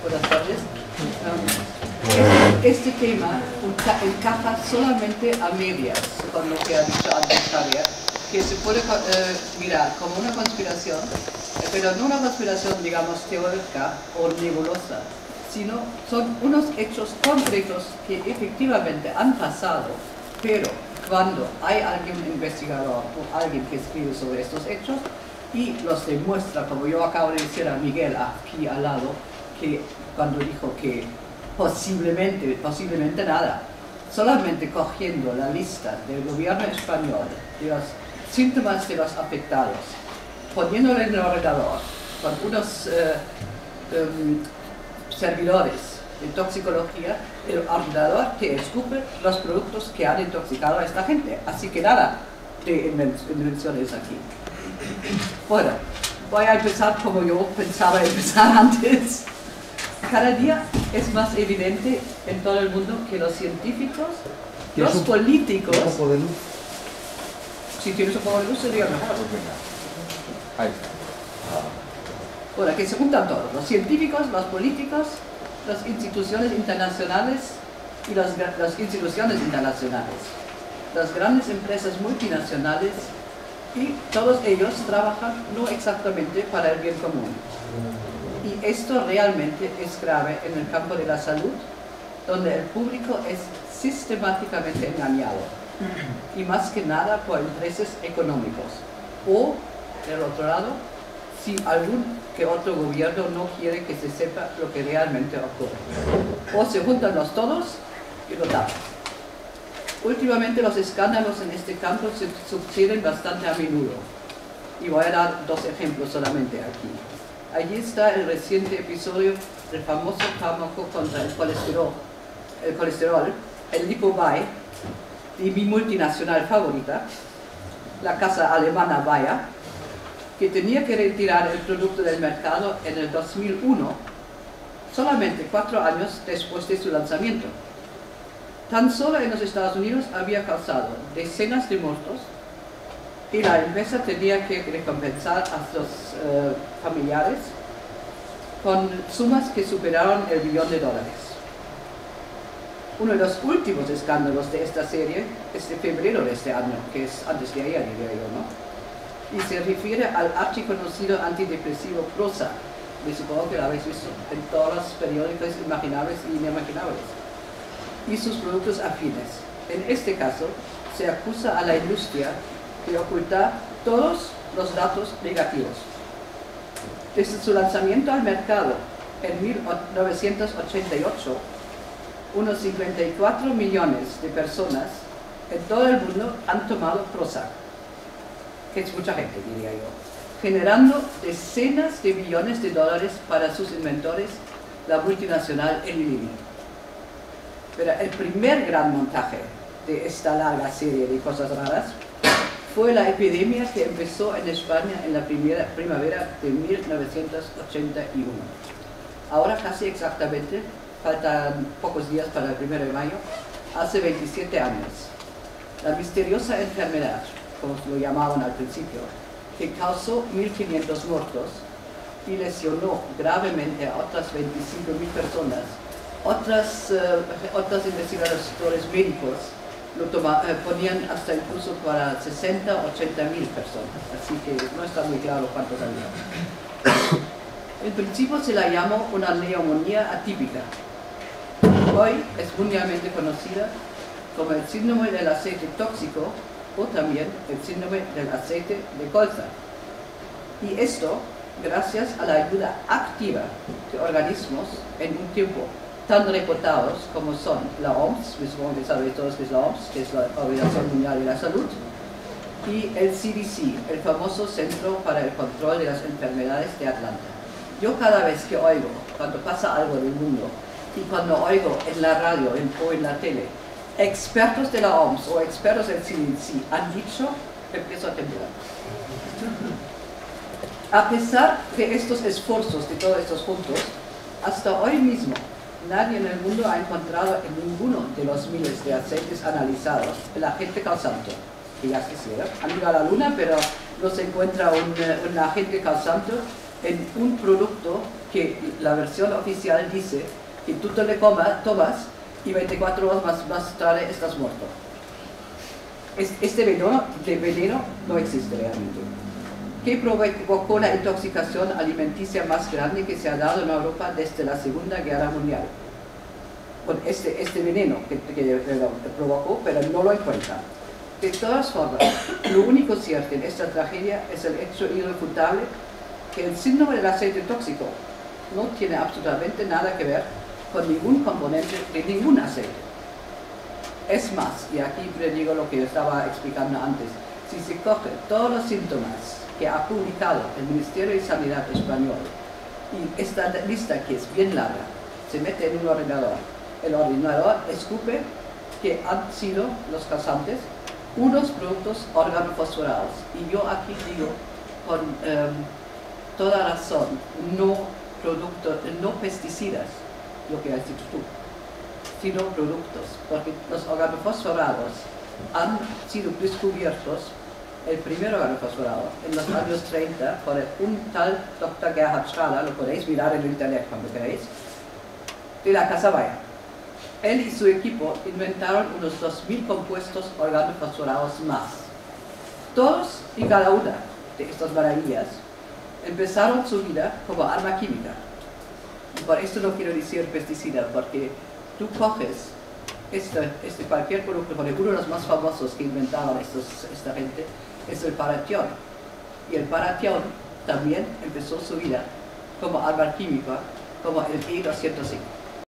Buenas tardes. Este tema encaja solamente a medias con lo que ha dicho antes Javier, que se puede mirar como una conspiración, pero no una conspiración, digamos, teórica o nebulosa, sino son unos hechos concretos que efectivamente han pasado, pero cuando hay algún investigador o alguien que escribe sobre estos hechos y los demuestra, como yo acabo de decir a Miguel aquí al lado, que cuando dijo que posiblemente nada, solamente cogiendo la lista del gobierno español de los síntomas de los afectados, poniéndolo en el ordenador con unos servidores de toxicología, el ordenador te escupe los productos que han intoxicado a esta gente. Así que nada de invenciones aquí. Bueno, voy a empezar como yo pensaba empezar antes. Cada día es más evidente en todo el mundo que los científicos, los políticos... ¿Un poco de luz? Si tienes un poco de luz sería mejor. Ahí. Bueno, que se juntan todos, los científicos, los políticos, las instituciones internacionales y las instituciones internacionales, las grandes empresas multinacionales, y todos ellos trabajan no exactamente para el bien común. Y esto realmente es grave en el campo de la salud, donde el público es sistemáticamente engañado, y más que nada por intereses económicos, o, del otro lado, si algún que otro gobierno no quiere que se sepa lo que realmente ocurre. O se juntan los todos y lo tapan. Últimamente los escándalos en este campo se suceden bastante a menudo. Y voy a dar dos ejemplos solamente aquí. Allí está el reciente episodio del famoso fármaco contra el colesterol, el Lipobuy, de mi multinacional favorita, la casa alemana Bayer, que tenía que retirar el producto del mercado en el 2001, solamente 4 años después de su lanzamiento. Tan solo en los Estados Unidos había causado decenas de muertos y la empresa tenía que recompensar a sus familiares con sumas que superaron el $1 billón. Uno de los últimos escándalos de esta serie es de febrero de este año, que es antes de ayer, diría yo, ¿no? Y se refiere al archiconocido antidepresivo Prozac, que supongo que lo habéis visto en todos los periódicos imaginables y inimaginables, y sus productos afines. En este caso, se acusa a la industria de ocultar todos los datos negativos. Desde su lanzamiento al mercado en 1988, unos 54 millones de personas en todo el mundo han tomado Prozac, que es mucha gente, diría yo, generando decenas de billones de dólares para sus inventores, la multinacional Eli Lilly. Pero el primer gran montaje de esta larga serie de cosas raras fue la epidemia que empezó en España en la primavera de 1981. Ahora casi exactamente, faltan pocos días para el 1 de mayo, hace 27 años. La misteriosa enfermedad, como lo llamaban al principio, que causó 1.500 muertos y lesionó gravemente a otras 25.000 personas. Otros investigadores médicos lo ponían hasta incluso para 60 o 80.000 personas, así que no está muy claro cuántos había. En principio se la llamó una neumonía atípica. Hoy es mundialmente conocida como el síndrome del aceite tóxico o también el síndrome del aceite de colza. Y esto gracias a la ayuda activa de organismos en un tiempo tan reputados como son la OMS, supongo que sabéis todos que es la OMS, que es la Organización Mundial de la Salud, y el CDC, el famoso Centro para el Control de las Enfermedades de Atlanta. Yo cada vez que oigo, cuando pasa algo en el mundo, y cuando oigo en la radio o en la tele, expertos de la OMS o expertos del CDC han dicho, empiezo a temblar. A pesar de estos esfuerzos de todos estos puntos, hasta hoy mismo nadie en el mundo ha encontrado en ninguno de los miles de aceites analizados el agente causante, que ya quisiera. Han ido a la luna, pero no se encuentra un agente causante en un producto que la versión oficial dice que tú te le tomas y 24 horas más tarde estás muerto. Este veneno no existe realmente. ¿Qué provocó la intoxicación alimenticia más grande que se ha dado en Europa desde la Segunda Guerra Mundial? Con este veneno que provocó, pero no lo encuentran. De todas formas, lo único cierto en esta tragedia es el hecho irrefutable que el síndrome del aceite tóxico no tiene absolutamente nada que ver con ningún componente de ningún aceite. Es más, y aquí le digo lo que yo estaba explicando antes, si se cogen todos los síntomas que ha publicado el Ministerio de Sanidad español y esta lista, que es bien larga, se mete en un ordenador, el ordenador escupe que han sido los causantes unos productos organofosforados. Y yo aquí digo con toda razón, no pesticidas, lo que has dicho tú, sino productos, porque los organofosforados han sido descubiertos, el primer organofosforado, en los años 30, por un tal Dr. Gerhard Strahler, lo podéis mirar en internet cuando queréis, de la Casa Bayer. Él y su equipo inventaron unos 2000 compuestos organofosforados más. Todos y cada una de estas maravillas empezaron su vida como arma química. Y por esto no quiero decir pesticida, porque tú coges cualquier producto, porque uno de los más famosos que inventaron esta gente es el paratión. Y el paratión también empezó su vida como arma química, como el E205.